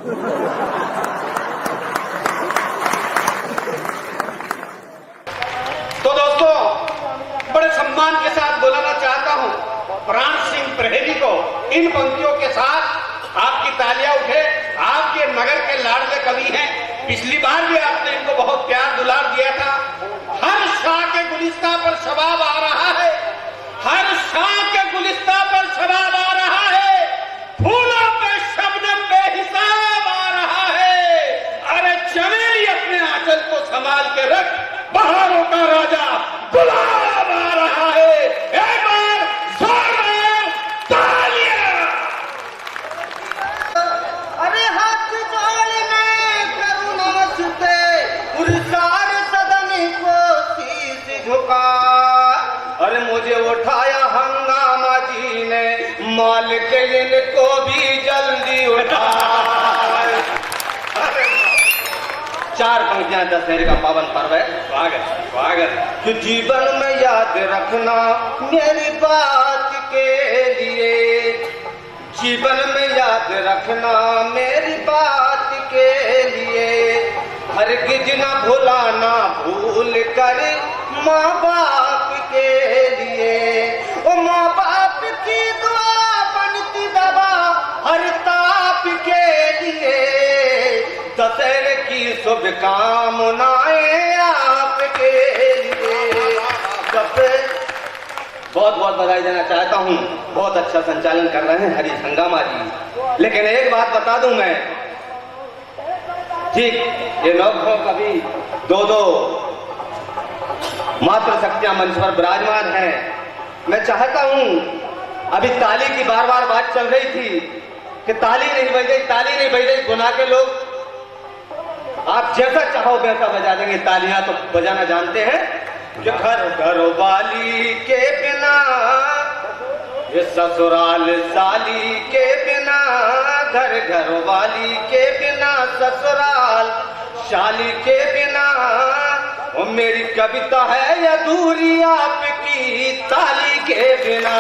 तो दोस्तों, बड़े सम्मान के साथ बुलाना चाहता हूं प्राण सिंह प्रहेली को। इन पंक्तियों के साथ आपकी तालियां उठे। आपके नगर के लाडले कवि हैं। पिछली बार भी आपने इनको बहुत प्यार दुलार दिया था। हर शाह के गुलिस्तां पर शबाब आ रहा है, हर शाह के गुलिस्तां पर शबाब आ रहा है, फूलों पे शबनम बेहिसाब आ रहा है। अरे चमेली अपने आंचल को संभाल के रख, बहारों का राजा गुलाब आ रहा है। एक बार जोरदार तालियां। अरे हाथ जोड़ने करूं नमस्ते, पुरस्कार सदन को शीश झुका। अरे मुझे उठाया हंगामा जी ने, मालिक इनको भी जल्दी उठा। चार पंक्तियां दशहरे का पावन पर्व है। स्वागत स्वागत। कि जीवन में याद रखना मेरी बात के लिए, जीवन में याद रखना मेरी बात के लिए। हरगिज न भुलाना भूल कर माँ बाप के लिए। ओ माँ बाप की दुआ बनती दवा हर ताप के लिए। दशहरे की शुभकामनाएं आपके लिए। बहुत बहुत बधाई देना चाहता हूँ। बहुत अच्छा संचालन कर रहे हैं हरी हंगामा जी। लेकिन एक बात बता दूं मैं, ठीक ये नौखों कभी दो मात्र शक्तियां मंच पर विराजमान हैं। मैं चाहता हूं, अभी ताली की बार बार बात चल रही थी कि ताली नहीं बज रही, ताली नहीं बज रही। गुनाह के लोग आप जैसा चाहो वैसा बजा देंगे। तालियां तो बजाना जानते हैं। कि घर घर वाली के बिना, ये ससुराल साली के बिना, घर घर वाली के बिना, ससुराल शाली के बिना। और मेरी कविता है अधूरी आपकी ताली के बिना।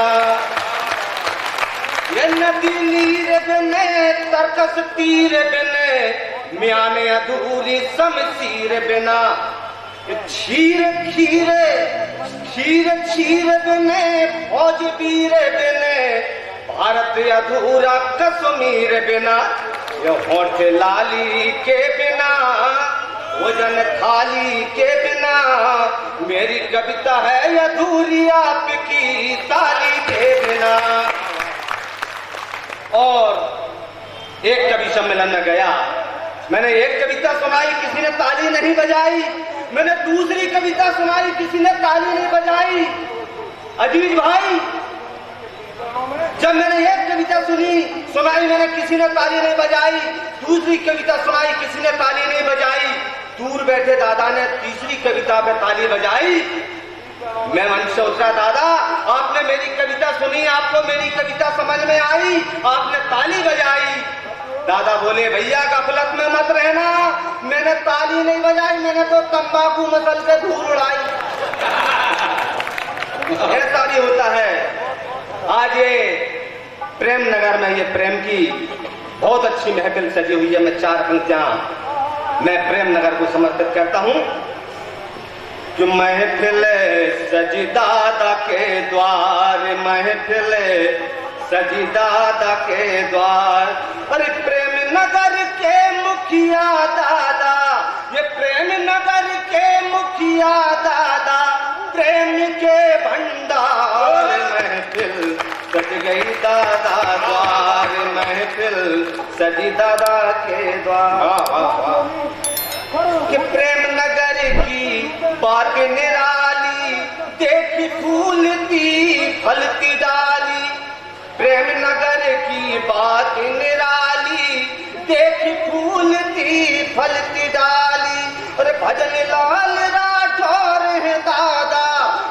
ये नदी नीर बिने, तरकस तीर बिने, म्याने अधूरी शमशीर बिना। छीर खीरे खीर छीर बिने, फौज वीर बिने, भारत अधूरा कश्मीर बिना। ये होठ लाली के बिना, भोजन थाली के बिना, मेरी कविता है अधूरी आपकी ताली के बिना। और एक कवि सम्मेलन में गया, मैंने एक कविता सुनाई, किसी ने ताली नहीं बजाई। मैंने दूसरी कविता सुनाई, किसी ने ताली नहीं बजाई। अजीज भाई, जब मैंने एक कविता सुनाई मैंने, किसी ने ताली नहीं बजाई। दूसरी कविता सुनाई, किसी ने ताली नहीं बजाई। दूर बैठे दादा ने तीसरी कविता पे ताली बजाई। मैं मंच से उतरा, दादा आपने मेरी कविता सुनी, आपको मेरी कविता समझ में आई, आपने ताली बजाई। दादा बोले, भैया गफलत में मत रहना, मैंने ताली नहीं बजाई, मैंने तो तंबाकू मसल के धूल उड़ाई। ऐसा भी होता है। आज ये प्रेम नगर में ये प्रेम की बहुत अच्छी महफिल सजी हुई है। मैं चार पंक्तियां मैं प्रेम नगर को समर्पित करता हूं। कि महफिल सजी दादा के द्वार, महफिल सजी दादा के द्वार। अरे प्रेम नगर के मुखिया दादा, ये प्रेम नगर के मुखिया दादा, प्रेम के भंडार। महफिल सज गई दादा द्वार, महफिल सजी दादा के द्वार। कि प्रेम नगर की बात निराली, देखी फूलती फलती डाली। प्रेम नगर की बात निराली, देखी फूलती फलती डाली। अरे भजन लाल राठौर है दादा,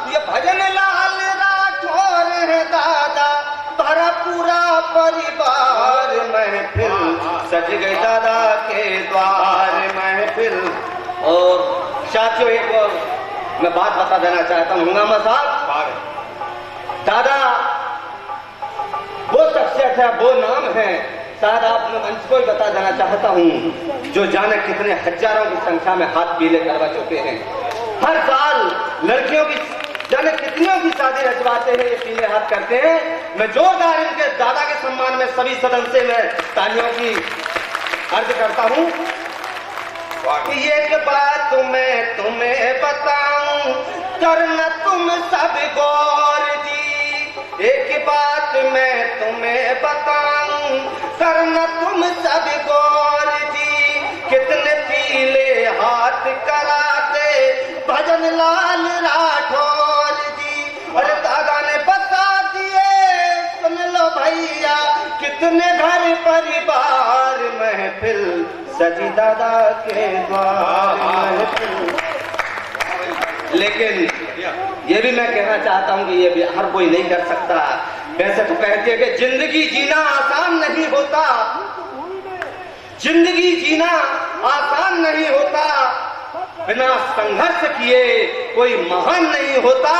ये भजन लाल राठौर है दादा, तारा पूरा परिवार। महफिल सज गई दादा के द्वार, महफिल। और साथियों, एक और मैं बात बता देना चाहता हूँ। हंगामा साहब, दादा वो शख्सियत है, वो नाम है शायद आपने मंच को ही बता देना चाहता हूँ, जो जाने कितने हजारों की संख्या में हाथ पीले करवा चुके हैं। हर साल लड़कियों की जाने कितनियों की शादी रचवाते हैं, ये पीले हाथ करते हैं। मैं जोरदार इनके दादा के सम्मान में सभी सदन से मैं तालियों की अर्ज करता हूँ। एक बात मैं तुम्हें बताऊं, करना तुम सब गौर जी। एक बात मैं तुम्हें बताऊं, करना तुम सब गौर जी। कितने पीले हाथ कराते भजन लाल राठौर जी। अरे दादा ने बता दिए, सुन लो भैया, कितने घर परिवार महफिल सजी दादा के द्वार महफिल। लेकिन ये भी मैं कहना चाहता हूँ कि ये भी हर कोई नहीं कर सकता। वैसे तो कहते हैं कि जिंदगी जीना आसान नहीं होता, जिंदगी जीना आसान नहीं होता, बिना संघर्ष किए कोई महान नहीं होता।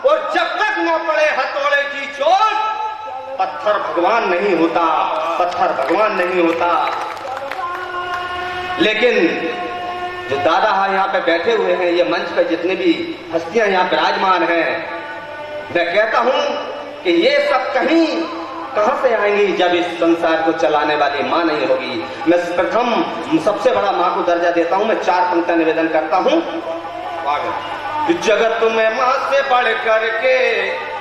और जब तक न पड़े हथौड़े की चोट, पत्थर भगवान नहीं होता, पत्थर भगवान नहीं होता। लेकिन जो दादा यहाँ पे बैठे हुए हैं, ये मंच पे जितने भी हस्तियां यहाँ विराजमान हैं, मैं कहता हूँ कि ये सब कहाँ से आएंगी जब इस संसार को चलाने वाली माँ नहीं होगी। मैं प्रथम सबसे बड़ा माँ को दर्जा देता हूँ। मैं 4 पंक्तियां निवेदन करता हूँ। जगत में माँ से बढ़ करके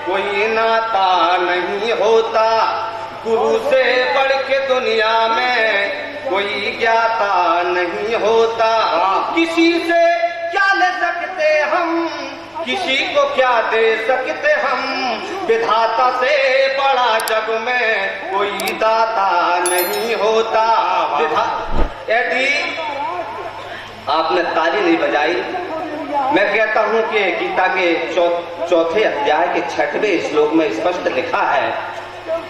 कोई नाता नहीं होता, गुरु से बढ़ के दुनिया में कोई ज्ञाता नहीं होता। किसी से क्या ले सकते हम, किसी को क्या दे सकते हम, विधाता से बड़ा जग में कोई दाता नहीं होता। यदि आपने ताली नहीं बजाई, मैं कहता हूं कि गीता के चौथे अध्याय के 6वें श्लोक में स्पष्ट लिखा है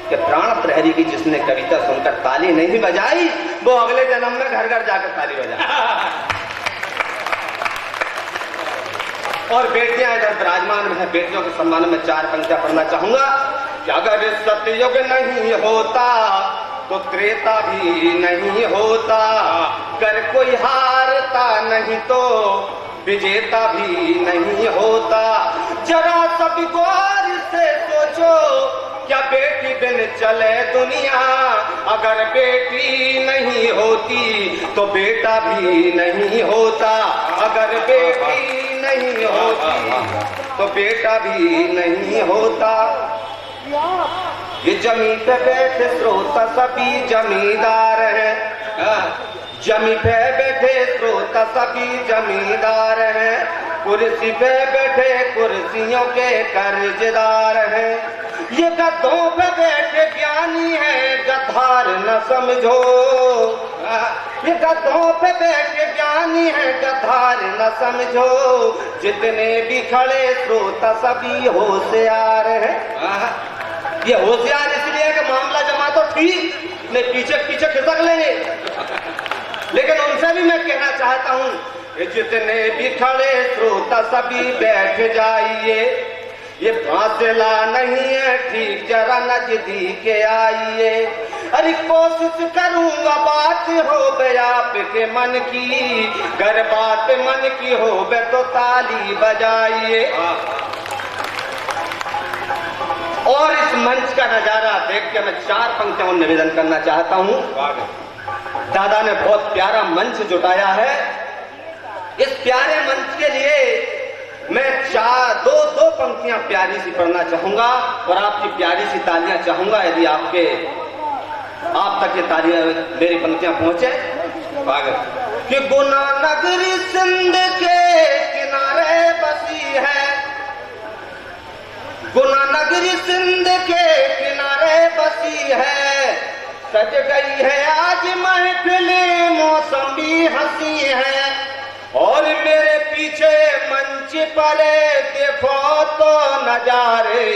कि प्राण प्रहरी की जिसने कविता सुनकर ताली नहीं बजाई, वो अगले जन्म में घर घर जाकर ताली बजाए। और बेटियां इधर विराजमान है, बेटियों के सम्मान में 4 पंक्तियां पढ़ना चाहूंगा कि अगर सतयुग नहीं होता तो त्रेता भी नहीं होता, कर कोई हारता नहीं तो विजेता भी नहीं होता। जरा सब गौर से सोचो, क्या बेटी बिन चले दुनिया, अगर बेटी नहीं होती तो बेटा भी नहीं होता, अगर बेटी नहीं होती तो बेटा भी नहीं होता। ये जमी पे बैठे श्रोता सभी जमींदार हैं, जमी पे बैठे श्रोता सभी जमींदार हैं, कुर्सी पे बैठे कुर्सियों के कर्जदार हैं। ये गधों पे बैठे ज्ञानी है, गधार न समझो। ये गधों पे बैठे ज्ञानी है, गधार न समझो। जितने भी खड़े श्रोता सभी होशियार हैं। ये होशियार इसलिए कि मामला जमा तो ठीक, नहीं पीछे पीछे खिसक लेंगे। लेकिन उनसे भी मैं कहना चाहता हूँ, जितने भी खड़े श्रोता सभी बैठ जाइए। ये फासला नहीं है ठीक, जरा नजदीक आइए। अरे कोशिश करूंगा बात हो बे आपके मन की, अगर बात मन की हो बे तो ताली बजाइए। और इस मंच का नजारा देख के मैं 4 पंक्तियों में निवेदन करना चाहता हूँ। दादा ने बहुत प्यारा मंच जुटाया है। इस प्यारे मंच के लिए मैं 2 पंक्तियां प्यारी सी पढ़ना चाहूंगा और आपकी प्यारी सी तालियां चाहूंगा। यदि आप तक ये तालियां मेरी पंक्तियां पहुंचे। कि गुना नगरी सिंध के किनारे बसी है, गुना नगरी सिंध के किनारे बसी है, सज गई है आज महफिल मौसम भी हंसी है। और मेरे पीछे मंच पर देखो तो नजारे,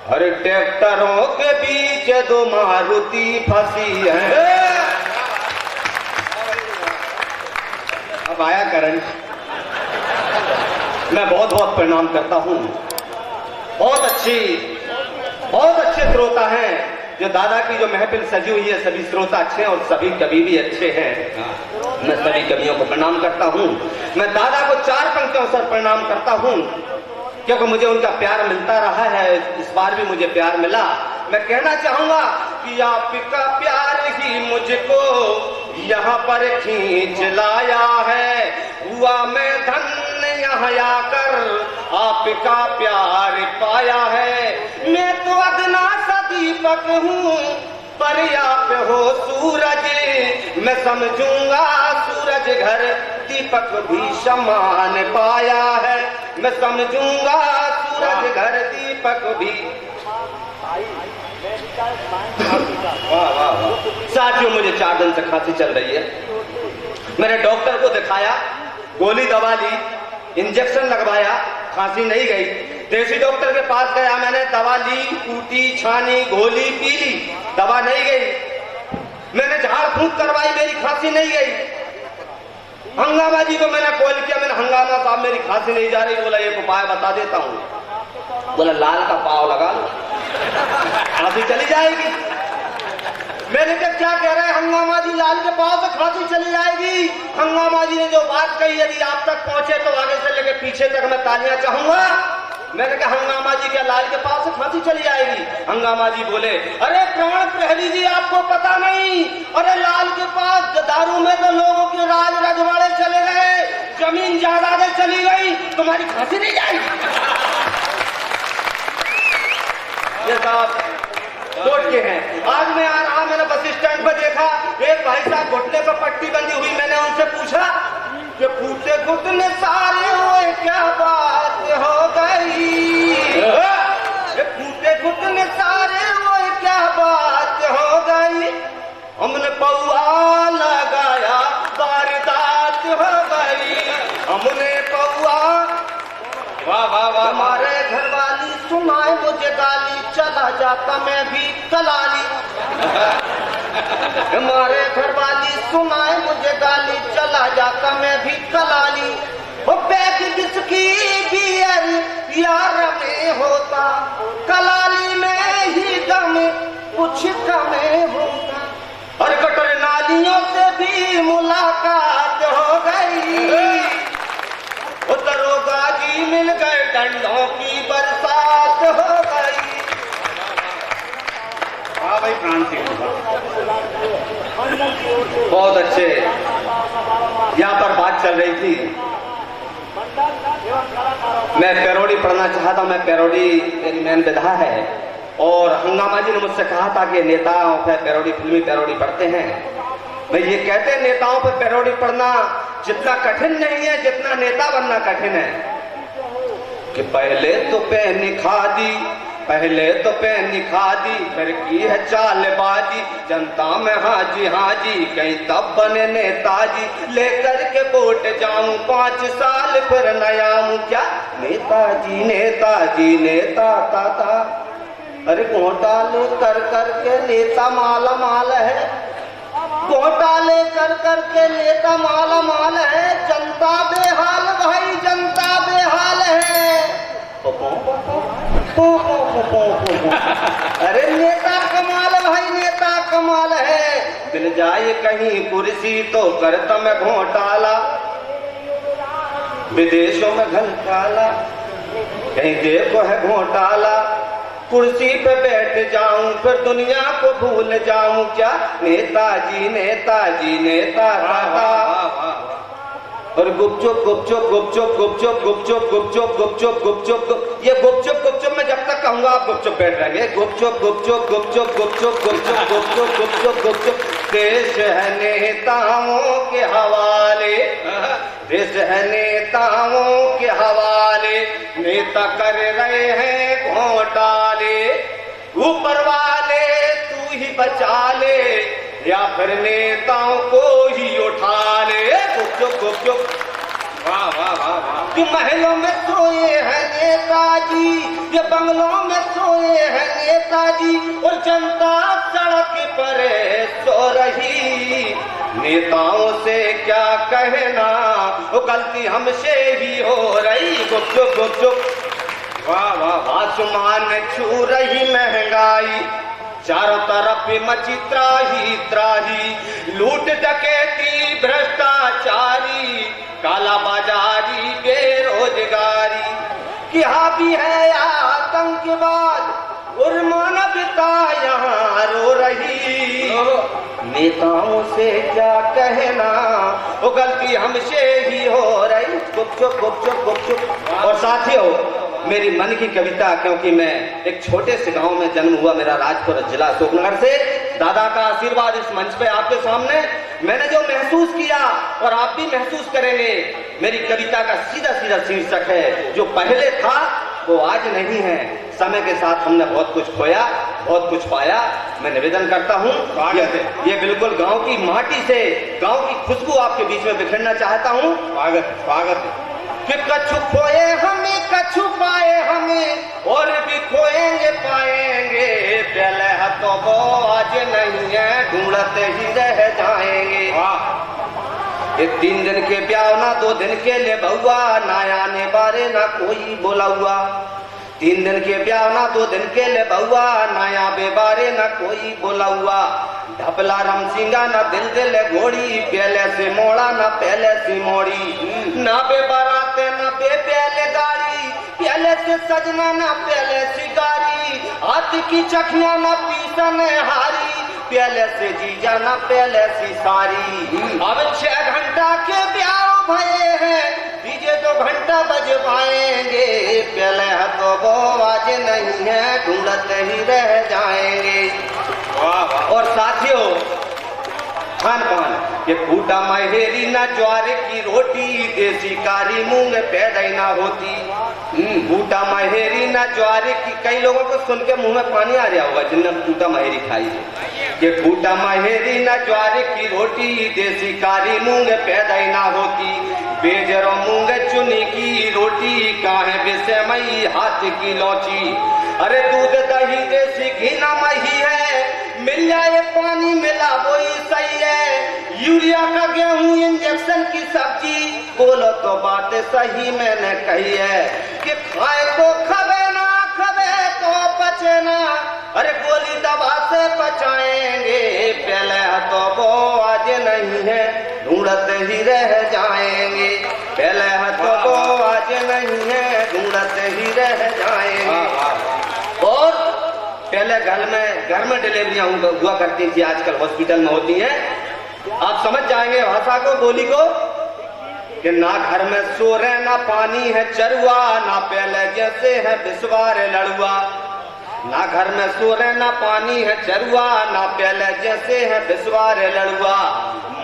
हर ट्रैक्टरों के बीच 2 मारुति फंसी है। अब आया करंट। मैं बहुत बहुत प्रणाम करता हूँ। बहुत अच्छे श्रोता हैं जो दादा की जो महफिल सजी हुई है, सभी श्रोता अच्छे हैं और सभी कवि भी अच्छे हैं। मैं सभी कवियों को प्रणाम करता हूँ। मैं दादा को 4 पंक्तियों से प्रणाम करता हूँ, क्योंकि मुझे उनका प्यार मिलता रहा है। इस बार भी मुझे प्यार मिला। मैं कहना चाहूंगा कि आपका प्यार ही मुझको यहाँ पर खींच लाया है। हुआ मैं धन्य यहाँ आकर आपका प्यार पाया है। मैं तो अदना सा दीपक हूँ पर आप हो सूरज। मैं समझूंगा सूरज घर दीपक भी समान पाया है। मैं समझूंगा सूरज घर दीपक भी। वाह वाह वाह। साथियों, मुझे 4 दिन से खांसी चल रही है। मैंने डॉक्टर को दिखाया, गोली दवा ली, इंजेक्शन लगवाया, खांसी नहीं गई। देसी डॉक्टर के पास गया, मैंने दवा ली, कूटी, छानी, घोली, पी ली, दवा नहीं गई। मैंने झाड़ फूंक करवाई, मेरी खांसी नहीं गई। हंगामा जी को मैंने कॉल किया, मैंने हंगामा साहब मेरी खांसी नहीं जा रही। बोला एक उपाय बता देता हूँ। बोला लाल का पाव लगा लो, खांसी चली जाएगी। मैंने कहा क्या कह रहे हैं हंगामा जी, लाल के पाव से खांसी चली जाएगी? हंगामा जी ने जो बात कही, यदि आप तक पहुंचे तो आगे से लेकर पीछे तक मैं तालियां चाहूंगा। मैंने कहा हंगामा जी, क्या लाल के पाव से खांसी चली जाएगी? हंगामा जी बोले, अरे प्राण प्रहरी जी, आपको पता नहीं, अरे लाल के पास दारू में तो लोगों के राज रजवाड़े चले गए, जमीन जायदादें चली गई, तुम्हारी खांसी नहीं जाएगी। ये साहब कोर्ट के हैं। आज मैं आ रहा, मैंने बस स्टैंड पर देखा एक भाई साहब घुटने पर पट्टी बंधी हुई। मैंने उनसे पूछा कि फूटे घुटने सारे हुए, क्या बात हो गई? फूटे घुटने सारे हुए, क्या बात हो गई? हमने पौआ लगाया, वारदात हो गई। हमने पौआ, वाह वाह वाह। हमारे घर वाली सुनाए मुझे गाली, चला जाता मैं भी कलाली। हमारे घर वाली सुनाए मुझे गाली, चला जाता मैं भी कलाली। वो बैग जिसकी बियर यार में होता, कलाली में ही दम कुछ कमे होता। और कटर नालियों से भी मुलाकात हो गई। दरोगा जी मिल गए, डंडों की बरसात हो गई। हाँ भाई, प्राण सिंह बहुत अच्छे। यहाँ पर बात चल रही थी, मैं पैरोडी पढ़ना चाहता हूँ। मैं पैरोडी मेरी मेन विधा है। और हंगामा जी ने मुझसे कहा था कि नेताओं पर पैरोडी, फिल्मी पैरोडी पढ़ते हैं। भाई ये कहते हैं नेताओं पर पैरोडी पढ़ना जितना कठिन नहीं है जितना नेता बनना कठिन है। कि पहले तो पहनी खादी, पहले तो पहनी खादी, फिर की है चालबाजी, जनता में हाजी हाजी, कहीं तब बने नेताजी। लेकर के वोट जाऊं 5 साल फिर नया हूं, क्या नेताजी नेताजी नेता ताता। अरे घोटाले कर कर के नेता माला माल है, घोटाले कर कर के नेता माला माल है। जनता बेहाल भाई, जनता बेहाल है। अरे नेता कमाल भाई, नेता कमाल है। मिल जाए कहीं कुर्सी तो करता मैं घोटाला, विदेशों में घंटाला, कहीं देखो है घोटाला। कुर्सी पे बैठ जाऊं फिर दुनिया को भूल जाऊं, क्या नेताजी नेताजी नेता ताता। और गुपचुप गुपचुप गुपचुप गुपचुप गुपचुप गुपचुप गुपचुप गुपचुप, ये गुपचुप गुपचुप मैं जब तक कहूंगा आप गुपचुप बैठ रहेंगे। गुपचुप गुपचुप गुपचुप गुपचुप गुपचुप गुपचुप गुपचुप गुपचुप। देश है नेताओं के हवाले, देश है नेताओं के हवाले, नेता कर रहे हैं घोटाले। ऊपर वाले तू ही बचा ले या फिर नेताओं को ही उठा ले। गुपचुप गुपचुप, वाह वाह वाह वाह। कि महलों में सोए हैं नेताजी, ये बंगलों में सोए हैं नेताजी, और जनता सड़क पर सो रही। नेताओं से क्या कहना, वो गलती हमसे ही हो रही। गुपचुप गुपचुप, वाह वाह। आसमान छू रही महंगाई, चारों तरफ मची त्राही त्राही, लूट डकैती भ्रष्टाचारी, काला बाजारी बेरोजगारी, कि हावी है आतंकवाद और मानवता यहाँ रो रही। नेताओं से क्या कहना, वो गलती हमसे ही हो रही। चुप चुप गुप चुप गुप चुप। और साथियों, मेरी मन की कविता, क्योंकि मैं एक छोटे से गांव में जन्म हुआ, मेरा राजपुर जिला अशोकनगर से, दादा का आशीर्वाद इस मंच पे आपके सामने मैंने जो महसूस किया और आप भी महसूस करेंगे। मेरी कविता का सीधा सीधा शीर्षक है, जो पहले था वो आज नहीं है। समय के साथ हमने बहुत कुछ खोया, बहुत कुछ पाया। मैं निवेदन करता हूँ, ये बिल्कुल गांव की माटी से, गांव की खुशबू आपके बीच में बिखेरना चाहता हूँ। स्वागत कि कछु खोए हमें, कछु पाए हमें, और भी खोएंगे पाएंगे। पहले हाथों को आज नहीं है, ढूंढते ही रह जाएंगे। ये 3 दिन के ब्याह ना 2 दिन के ले बउआ, ना आने बारे ना कोई बोला हुआ। 3 दिन के ब्याह ना 2 दिन के ले बउआ, ना आवे बारे ना कोई बोला हुआ। ढपला रम सिंगा ना दिल दिल घोड़ी, पहले से मोड़ा ना पहले से मोड़ी। ना बे बाराते ना बे पहले गाड़ी, पहले से सजना ना पहले से गाड़ी। हाथ की चखिया ना पीसन हारी, पहले से जीजा ना पहले से सारी। अब 6 घंटा के ब्याह भये हैं, डीजे 2 घंटा बज पाएंगे। पहले हाथों वो आज नहीं है, ढूंढते ही रह जाएंगे। और साथियों, खान पान ये फूटा महेरी ना ज्वार की रोटी, देसी कारी मूंग पैदा ना होती। फूटा महेरी ना ज्वार की, कई लोगों को सुन के मुंह में पानी आ रहा होगा जिनने फूटा महेरी खाई है। ये फूटा महेरी ना ज्वार की रोटी, देसी कारी मूंग पैदा ना होती। बेजरो मूंग चुनी की रोटी, काहे बेसमई हाथ की लौची। अरे दूध दही देसी घी ना मही है, मिल जाए पानी मिला वही सही है। यूरिया का गेहूं इंजेक्शन की सब्जी, बोलो तो बात सही मैंने कही है। कि खाए तो खबे ना खबे तो बचे ना, अरे गोली दवा से बचाएंगे। पहले तो वो आज नहीं है, ढूंढते ही रह जाएंगे। पहले तो वो आज नहीं है, ढूंढते ही रह जाएंगे। और पहले घर में डिलीवरियां हुआ करती थी, आजकल हॉस्पिटल में होती हैं। आप समझ जाएंगे भाषा को, बोली को, कि ना घर में सोरे ना पानी है चरुआ, ना पहले जैसे है बिस्वार लड़ुआ। ना घर में सोरे ना पानी है चरुआ, ना पहले जैसे है बिस्वार लड़ुआ।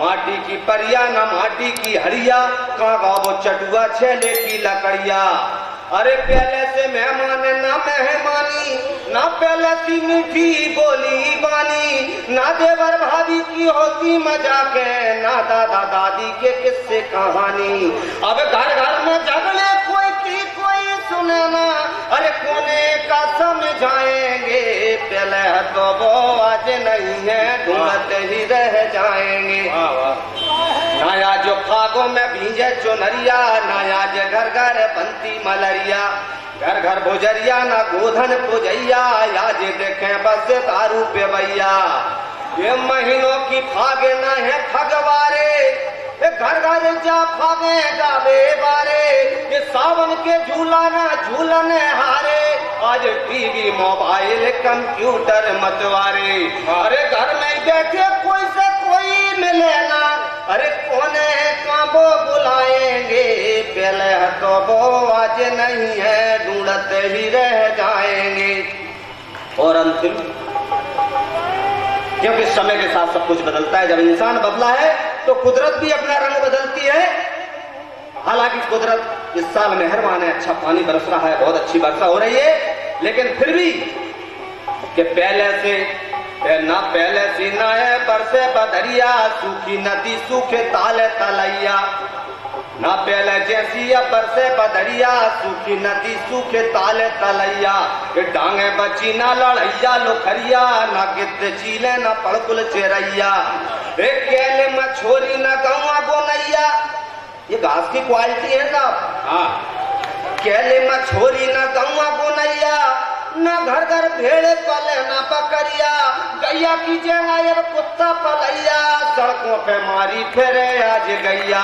माटी की परिया ना माटी की हड़िया, कागा वो चटुआ छेले की लकड़िया। अरे पहले से मेहमान ना मेहमानी, ना पहले सी मीठी बोली बानी। ना देवर भाभी की होती मजाक, ना दादा दादी के किस्से कहानी। अब घर घर में झगड़े कोई की कोई सुने ना, अरे कोने का समझाएंगे। पहले तो वो आज नहीं है, ढूंढते ही रह जाएंगे। नया जो खागों में भीजे चुनरिया, नया जो घर घर बनती मलरिया। घर घर भोजरिया ना गोधन पूजैया, या जे देखे बस दारू पे भैया। ये महीनों की फागे ना है फगवारे, घर घर जा फागे गावे बारे। ये सावन के झूला ना झूलन हारे, आज टीवी मोबाइल कंप्यूटर मतवारे। अरे घर में बैठे कोई से कोई मिले ना, अरे कोने का वो बुलाएंगे। पहले तो वो आज नहीं है, ढूंढते ही रह जाएंगे। और अंतिम, क्योंकि समय के साथ सब कुछ बदलता है। जब इंसान बदला है तो कुदरत भी अपना रंग बदलती है। हालांकि कुदरत इस साल मेहरबान है, अच्छा पानी बरस रहा है, बहुत अच्छी वर्षा हो रही है। लेकिन फिर भी कि पहले से ना है बरसे बदरिया, सूखी नदी सूखे ताले तलैया। ना पहले जैसी अब बरसे बदरिया, सूखी नदी सूखे ताले तलैया। डांगे बची ना लड़ैया लोखरिया, ना गिद्ध चीले ना पड़कुल चेरैया। केले में छोरी ना गौवा गोनैया, ये घास की क्वालिटी है साहब। केले में छोरी ना गौवा गोनैया, ना घर घर भेड़े पले ना बकरिया, गैया की जगह कुत्ता पलैया, सड़कों पे मारी फिरे आज गैया।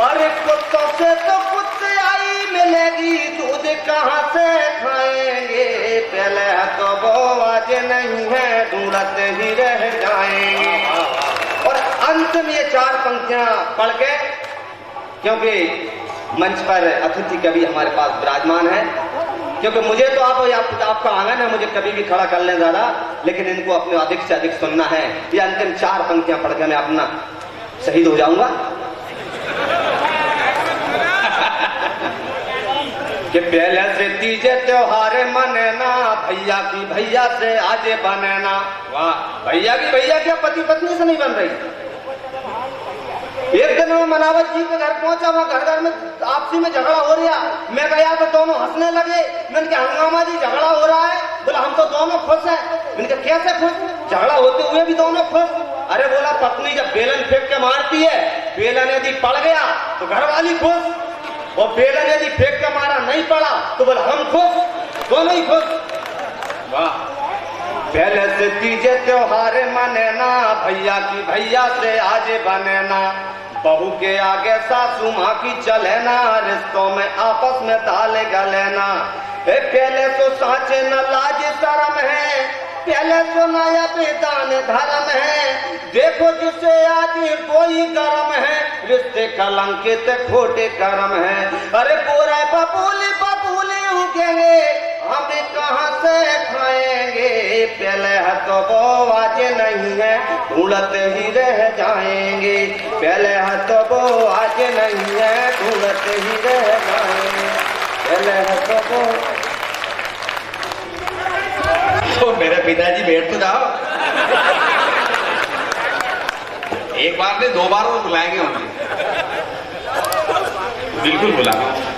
और कुत्तों से तो कुत्ते आई मिलेगी, दूध कहाँ से खाएंगे, पहले तो वो आज नहीं है, ढूंढत ही रह जाएंगे। और अंत में ये 4 पंक्तियां पढ़ के, क्योंकि मंच पर अतिथि कवि हमारे पास विराजमान है, क्योंकि मुझे तो आपका आंगन है, मुझे कभी भी खड़ा कर लें ज़्यादा, लेकिन इनको अपने अधिक से अधिक सुनना है। ये अंतिम 4 पंक्तियां पढ़ के मैं अपना शहीद हो जाऊंगा। कि पहले से तीजे त्योहार मनेना, भैया की भैया से आजे बनेना। वाह, भैया की भैया क्या पति पत्नी से नहीं बन रही। एक दिन मैं मनावत जी के घर पहुंचा, वहां घर में आपसी में झगड़ा हो रहा, मैं गया तो दोनों हंसने लगे। मैंने कहा हंगामा जी झगड़ा हो रहा है, बोला हम तो दोनों खुश हैं। मैंने कहा कैसे खुश, झगड़ा होते हुए भी दोनों खुश। अरे बोला पत्नी जब बेलन फेंक के मारती है, बेलन यदि पड़ गया तो घर वाली खुश, और बेलन यदि फेंक के मारा नहीं पड़ा तो बोला हम खुश, दोनों ही खुश। वाह, पहले से तीजे त्योहार मनेना, भैया की भैया से आजे बनेना, बहू के आगे सासू माँ की चलेना, रिश्तों में आपस में दाल गलेना। पहले तो साचे न लाज शर्म है, पहले तो नया बेदान धर्म है, देखो जिसे आज कोई गरम है, रिश्ते कलंकित खोटे कर्म है। अरे बोरा बबूली बबूली उगेंगे, हमें कहाँ से खाएंगे, पहले है तो वो आज नहीं है, ढूंढते ही रह जाएंगे, पहले है तो वो आज नहीं है, ढूंढते ही रह जाएंगे, पहले है तो वो। तो मेरे पिताजी बैठ तो जाओ, एक बार नहीं 2 बार वो बुलाएंगे मुझे, बिल्कुल बुलाएंगे।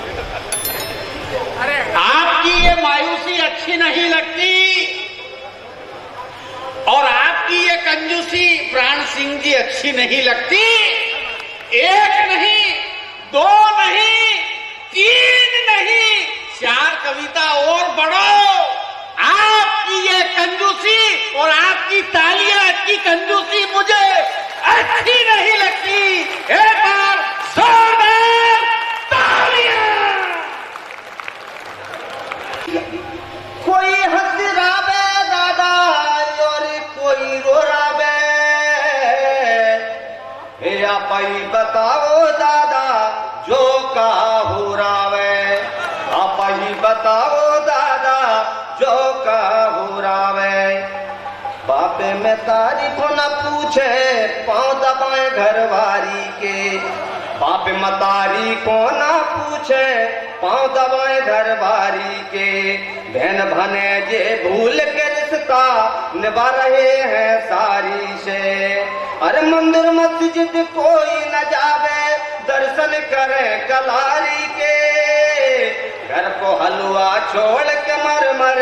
आपकी ये मायूसी अच्छी नहीं लगती, और आपकी ये कंजूसी प्राण सिंह जी अच्छी नहीं लगती। 1 नहीं 2 नहीं 3 नहीं 4 कविता और बढ़ो। आपकी ये कंजूसी और आपकी तालियां की कंजूसी मुझे अच्छी नहीं लगती। एक बार जोरदार तालियां। कोई हंस रावे दादा और कोई रो रावे, या भाई बताओ दादा जो का हो रावे, आप ही बताओ दादा जो का हो रावे। बापे में तारीफ न पूछे, पाँव दबाए घरवारी के, बाप मतारी को ना पूछे, पाँव दबाए घरवारी के, बहन भने जे भूल के रिश्ता निभा रहे हैं सारी से। अरे मंदिर मस्जिद कोई न जावे, दर्शन करे कलारी के, घर को हलवा छोड़ के मर मर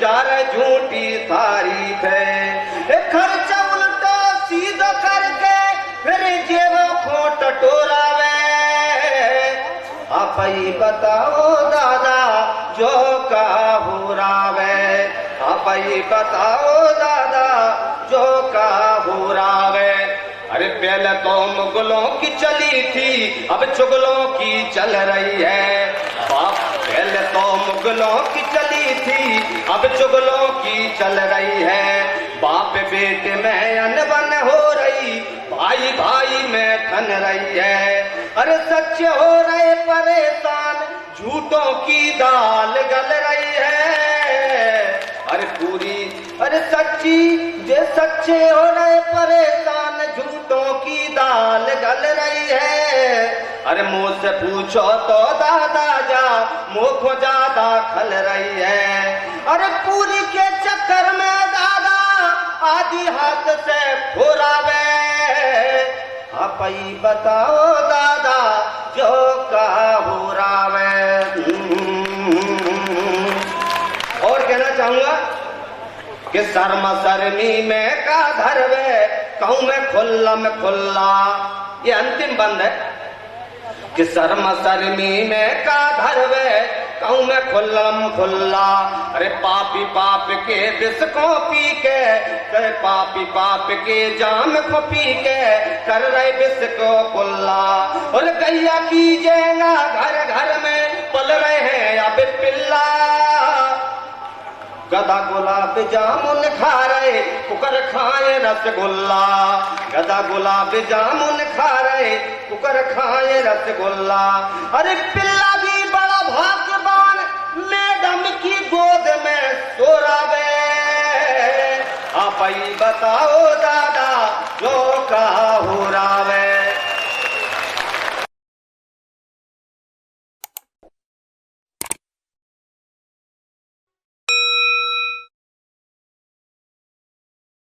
जा रहे झूठी तारीफ है। खर्चा उल्टा सीधा करके फिर जेब खोट टोरावे, आप ही बताओ दादा जो का हो रावे, आप ही बताओ दादा जो का हो रावे। अरे पहले तो मुगलों की चली थी, अब चुगलों की चल रही है। बाप पहले तो मुगलों की चली थी, अब चुगलों की चल रही है। बाप बेटे में अनबन हो रही, भाई भाई में ठन रही है। अरे सच्चे हो रहे परेशान, झूठों की दाल गल रही है। अरे पूरी अरे सच्ची जे सच्चे हो रहे परेशान, झूठों की दाल गल रही है। अरे मुँह से पूछो तो दादा जा, मुँह को ज्यादा खल रही है। अरे पूरी के चक्कर में दादा आदि हाथ से फोरावे, आप ही बताओ दादा जो का हो रावे। और कहना चाहूंगा कि शर्मा शर्मी में का धरवे, कहूं मैं खुल्ला में खुल्ला, ये अंतिम बंद है। कि शर्मा शर्मी में का धरवे, कहूँ मैं खुल्लम खुल्ला। अरे पापी पाप के विष को पी के, कहे पापी पाप के जाम को पी के कर रहे विष को कुल्ला। और गैया कीजिएगा घर घर में पल रहे हैं अब पिल्ला। गधा गुलाब जामुन खा रहे कुकर खाए रसगुल्ला। गधा गुलाब जामुन खा रहे कुकर खाए रसगुल्ला। अरे पिल्ला